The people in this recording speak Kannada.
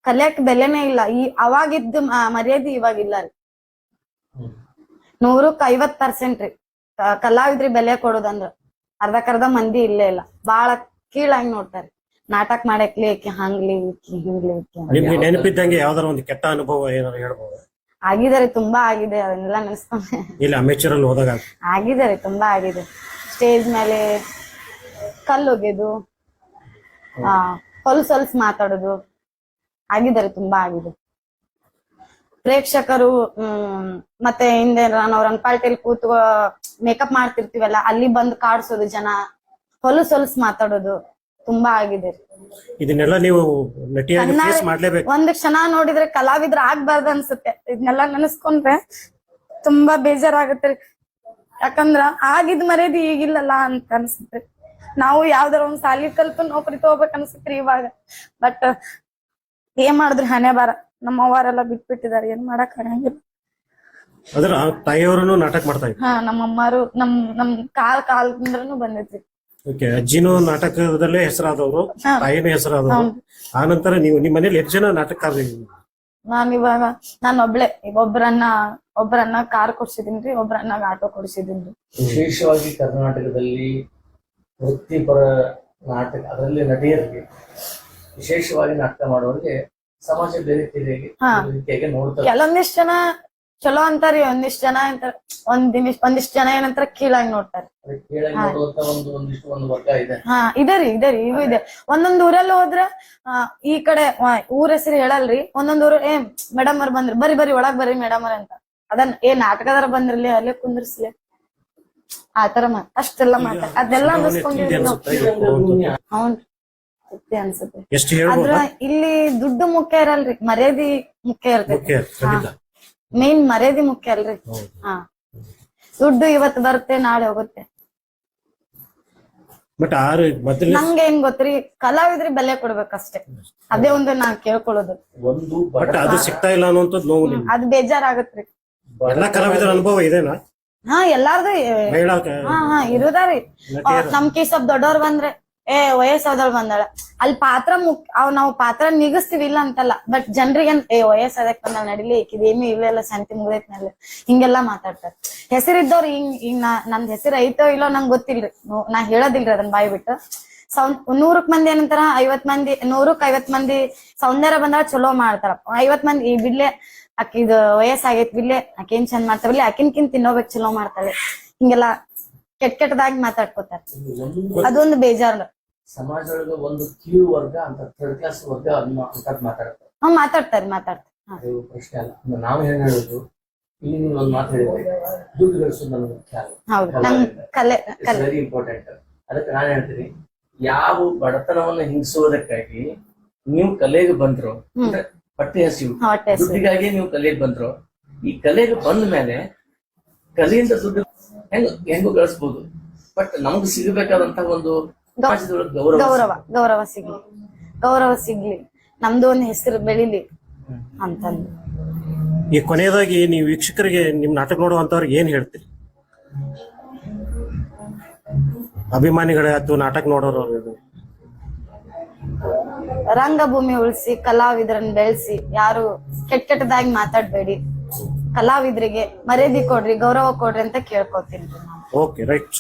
ಕಲಿಯಕ್ ಬೆಲೆನೇ ಇಲ್ಲ. ಅವಾಗಿದ್ದು ಮರ್ಯಾದೆ ಇವಾಗಿಲ್ಲ ರೀ. 100ಕ್ಕೆ 50% ರೀ ಕಲಾವಿದ್ರಿ ಬೆಲೆ ಕೊಡೋದಂದ್ರ. ಅರ್ಧಕ್ಕರ್ಧ ಮಂದಿ ಇಲ್ಲೇ ಇಲ್ಲ, ಬಾಳ ಕೀಳಾಗಿ ನೋಡ್ತಾರೆ. ನಾಟಕ ಮಾಡಕ್ಲಿ ಹಂಗ್ಲಿ ಹಿಂಗ್ಲಿ. ನಿಮ್ಗೆ ನೆನಪಿದ್ದಂಗೆ ಯಾವ್ದಾರ ಒಂದು ಕೆಟ್ಟ ಅನುಭವ ಏನಾದ್ರು ಹೇಳ್ಬೋದು? ಆಗಿದೆ ರೀ, ತುಂಬಾ ಆಗಿದೆ. ಅದನ್ನೆಲ್ಲ ನೆನೆಸ್ಕೊಂಡೆ. ಇಲ್ಲ ಅಮೆಚೂರ್ ಅಲ್ಲಿ ಹೋದಾಗ ಆಗಿದೆ ರೀ, ತುಂಬಾ ಆಗಿದೆ. ಸ್ಟೇಜ್ ಮೇಲೆ ಕಲ್ಲು ಒಗೆದು ಹೊಲ್ಸ್ ಮಾತಾಡೋದು ಆಗಿದೆ ರೀ, ತುಂಬಾ ಆಗಿದೆ. ಪ್ರೇಕ್ಷಕರು ಮತ್ತೆ ಹಿಂದೆ ನಾವು ರಂಗಪಾಲ್ಟಿಯಲ್ಲಿ ಕೂತು ಮೇಕಪ್ ಮಾಡ್ತಿರ್ತೀವಲ್ಲ, ಅಲ್ಲಿ ಬಂದು ಕಾಡ್ಸೋದು, ಜನ ಹೊಲ್ಸ್ ಮಾತಾಡೋದು ತುಂಬಾ ಆಗಿದೆ ರೀ. ಇದನ್ನೆಲ್ಲ ನೀವು ನಟಿಯಾಗಿ ಫೇಸ್ ಮಾಡ್ಲೇಬೇಕು. ಒಂದ್ ಕ್ಷಣ ನೋಡಿದ್ರೆ ಕಲಾವಿದ್ರ ಆಗ್ಬಾರ್ದು ಅನ್ಸುತ್ತೆ. ಇದನ್ನೆಲ್ಲ ನೆನೆಸ್ಕೊಂಡ್ರೆ ತುಂಬಾ ಬೇಜಾರಾಗತ್ತೆ ರೀ. ಯಾಕಂದ್ರ ಆಗಿದ್ ಮರ್ಯಾದೆ ಈಗಿಲ್ಲಲ್ಲ ಅಂತ ಅನ್ಸುತ್ತೆ. ನಾವು ಯಾವ್ದಾರ ಒಂದ್ ಸಾಲಿ ಕಲ್ತು ನೌಕರಿ ತಗೋಬೇಕ್ ಅನ್ಸುತ್ರಿ ಇವಾಗ. ಬಟ್ ಏನ್ ಮಾಡಿದ್ರಿ, ಹಣೆ ಬಾರ. ನಮ್ಮ ಅವ್ವಾರೆಲ್ಲ ಬಿಟ್ಬಿಟ್ಟಿದಾರೆ, ಏನ್ ಮಾಡಕ್ ಆಗಂಗಿಲ್ಲ. ಅದ್ರ ತಾಯಿಯವರನ್ನು ನಾಟಕ ಮಾಡ್ತಾ ಇದ್ರು. ನಮ್ಮ ಅಮ್ಮಾರು ನಮ್ ಕಾಲದಿಂದ್ರನು ಬಂದೈತ್ರಿ. ಓಕೆ, ಅಜ್ಜಿನೂ ನಾಟಕದಲ್ಲೇ ಹೆಸರಾದವರು, ತಾಯಿನೂ ಹೆಸರಾದವರು. ಆ ನಂತರ ನೀವು ನಿಮ್ಮ ಮನೇಲಿ ಎಷ್ಟು ಜನ ನಾಟಕಕಾರರು? ನಾನು ಒಬ್ಬರನ್ನ ಕಾರ್ ಕೊಡ್ಸಿದೀನ್ರಿ, ಒಬ್ಬರನ್ನ ಆಟೋ ಕೊಡ್ಸಿದೀನ್ರಿ. ವಿಶೇಷವಾಗಿ ಕರ್ನಾಟಕದಲ್ಲಿ ವೃತ್ತಿಪರ ನಾಟಕ, ಅದರಲ್ಲಿ ನಟಿಯರಿಗೆ ವಿಶೇಷವಾಗಿ ನಾಟಕ ಮಾಡುವವರಿಗೆ ಸಮಾಜ ಬೇರೆ ರೀತಿಯಾಗಿ ನೋಡ್ತಾರೆ. ಕೆಲವೊಂದಿಷ್ಟು ಜನ ಚಲೋ ಅಂತಾರಿ, ಒಂದಿಷ್ಟು ಜನ ಒಂದಿಷ್ಟು ಜನ ಏನಂತಾರ ಕೀಳಾಗಿ ನೋಡ್ತಾರೆ. ಒಂದು ವರ್ಗ ಇದೆ. ಇದೆ ರೀ, ಇವು ಇದೆ. ಒಂದೊಂದ್ ಊರಲ್ಲಿ ಹೋದ್ರ ಈ ಕಡೆ ಊರ ಹೆಸರು ಹೇಳಲ್ರಿ. ಒಂದೊಂದ್ ಊರು ಮೇಡಮ್ ಅವ್ರ ಬಂದ್ರಿ, ಬರಿ ಒಳಗ್ ಬರ್ರಿ ಮೇಡಮ್ ಅವ್ರ ಅಂತ. ಅದನ್ನ ನಾಟಕದಾರ ಬಂದ್ರಲಿ ಅಲ್ಲೇ ಕುಂದ್ರಸ್ಲಿ, ಆತರ ಅಷ್ಟೆಲ್ಲ ಮಾತಾಡ ಅದೆಲ್ಲ ಅನ್ನಿಸ್ಕೊಂಡಿದ್ವಿ. ಹೌನ್ರಿ, ಅನ್ಸುತ್ತೆ. ಆದ್ರ ಇಲ್ಲಿ ದುಡ್ಡು ಮುಖ್ಯ ಇರಲ್ರಿ, ಮರ್ಯಾದಿ ಮುಖ್ಯ ಇರ್ತೈತಿ. ಮೇನ್ ಮರ್ಯಾದೆ ಮುಖ್ಯ ಅಲ್ರಿ. ದುಡ್ಡು ಇವತ್ತು ಬರುತ್ತೆ, ನಾಳೆ ಹೋಗುತ್ತೆ. ನಂಗೆ ಹೆಂಗ್ ಗೊತ್ತ್ರಿ, ಕಲಾವಿದ್ರಿ ಬೆಲೆ ಕೊಡ್ಬೇಕಷ್ಟೇ. ಅದೇ ಒಂದು ನಾ ಕೇಳ್ಕೊಳ್ಳೋದು. ಅದು ಸಿಗ್ತಾ ಇಲ್ಲ ಅನ್ನುವಂಥದ್ದು ನೋವು. ಅದು ಬೇಜಾರಾಗತ್ರಿ. ಎಲ್ಲಾ ಕಲಾವಿದರ ಅನುಭವ ಇದೆನಾ? ಎಲ್ಲಾರ್ದು ಇರುದಾರಿ. ನಮ್ ಸ್ವಲ್ಪ ದೊಡ್ಡವ್ರು ಬಂದ್ರೆ ವಯಸ್ಸಾದವ್ರು ಬಂದಾಳ, ಅಲ್ಲಿ ಪಾತ್ರ ನಾವು ಪಾತ್ರ ನಿಗಸ್ತೀವಿ ಇಲ್ಲ ಅಂತಲ್ಲ. ಬಟ್ ಜನರಿಗೆ ವಯಸ್ಸಾದಕ್ ಬಂದ ನಡಿಲಿ, ಇದೇನು ಇಲ್ಲ ಶಾಂತಿ ಮುಗ್ದೈತ್ ನಲ್ಲಿ ಹಿಂಗೆಲ್ಲಾ ಮಾತಾಡ್ತಾರೆ. ಹೆಸರಿದ್ದವ್ರು ಹಿಂಗ್ ನಂದ್ ಹೆಸರು ಐತೋ ಇಲ್ಲೋ ನಂಗೆ ಗೊತ್ತಿಲ್ರಿ, ನಾ ಹೇಳೋದಿಲ್ರಿ ಅದನ್ನ ಬಾಯ್ ಬಿಟ್ಟು. 100ಕ್ ಮಂದಿ ಏನಂತಾರ, 100ಕ್ಕೆ 50 ಮಂದಿ ಸೌಂದರ್ಯ ಬಂದಾಗ ಚಲೋ ಮಾಡ್ತಾರ. 50 ಮಂದಿ ಬಿಡ್ಲೆ ಆಕಿದ್ ವಯಸ್ಸಾಗೈತ್ ಬಿಡ್ಲೆ, ಆಕೇನ್ ಚಂದ ಮಾಡ್ತಾರ ಬಿಡ್ಲೆ, ಆಕಿನ್ಕಿನ್ ತಿನ್ನೋಬೇಕ್ ಚಲೋ ಮಾಡ್ತಾಳೆ, ಹಿಂಗೆಲ್ಲಾ ಕೆಟ್ಟದಾಗಿ ಮಾತಾಡ್ಕೋತಾರ. ಅದೊಂದು ಬೇಜಾರು. ಸಮಾಜದೊಳಗ ಒಂದು ಕೀಳು ವರ್ಗ ಅಂತ, ಥರ್ಡ್ ಕ್ಲಾಸ್ ವರ್ಗ ಮಾತಾಡ್ತಾರೆ. ಮಾತಾಡ್ತಾರೆ. ಪ್ರಶ್ನೆ ಅಲ್ಲ. ನಾವು ಏನ್ ಹೇಳುದು, ಇಲ್ಲಿ ನೀವು ಒಂದು ಮಾತು ಹೇಳಿದ್ರೆ ದುಡ್ಡು ಗಳಿಸೋದು ನಮಗೆ ವೆರಿ ಇಂಪಾರ್ಟೆಂಟ್. ಅದಕ್ಕೆ ನಾನು ಹೇಳ್ತೀನಿ, ಯಾವ ಬಡತನವನ್ನ ಹಿಂಗಿಸೋದಕ್ಕಾಗಿ ನೀವು ಕಲೆಗೆ ಬಂದ್ರು, ಹೊಟ್ಟೆ ಹಸಿವು ದುಡ್ಡಿಗಾಗಿ ನೀವು ಕಲೆಗೆ ಬಂದ್ರು, ಈ ಕಲೆಗೆ ಬಂದ ಮೇಲೆ ಕಲೆಯಿಂದ ದುಡ್ಡು ಹೆಂಗು ಗಳಿಸ್ಬೋದು. ಬಟ್ ನಮ್ಗೆ ಸಿಗಬೇಕಾದಂತಹ ಒಂದು ಗೌರವ ಸಿಗ್ಲಿ, ನಮ್ದು ಒಂದು ಹೆಸರು ಬೆಳಿಲಿ ಅಂತಂದು. ಈ ಕೊನೆಯದಾಗಿ ನೀವು ವೀಕ್ಷಕರಿಗೆ ನಿಮ್ ನಾಟಕ ನೋಡುವಂತವ್ರಿಗೆ ಏನ್ ಹೇಳ್ತೀರಿ? ಅಭಿಮಾನಿಗಳೇ ಅಥವಾ ನಾಟಕ ನೋಡೋರು, ರಂಗಭೂಮಿ ಉಳಿಸಿ, ಕಲಾವಿದರನ್ನ ಬೆಳೆಸಿ, ಯಾರು ಕೆಟ್ಟದಾಗಿ ಮಾತಾಡ್ಬೇಡಿ, ಕಲಾವಿದರಿಗೆ ಮರ್ಯಾದೆ ಕೊಡ್ರಿ, ಗೌರವ ಕೊಡ್ರಿ ಅಂತ ಕೇಳ್ಕೊತೀನಿ. Okay, right.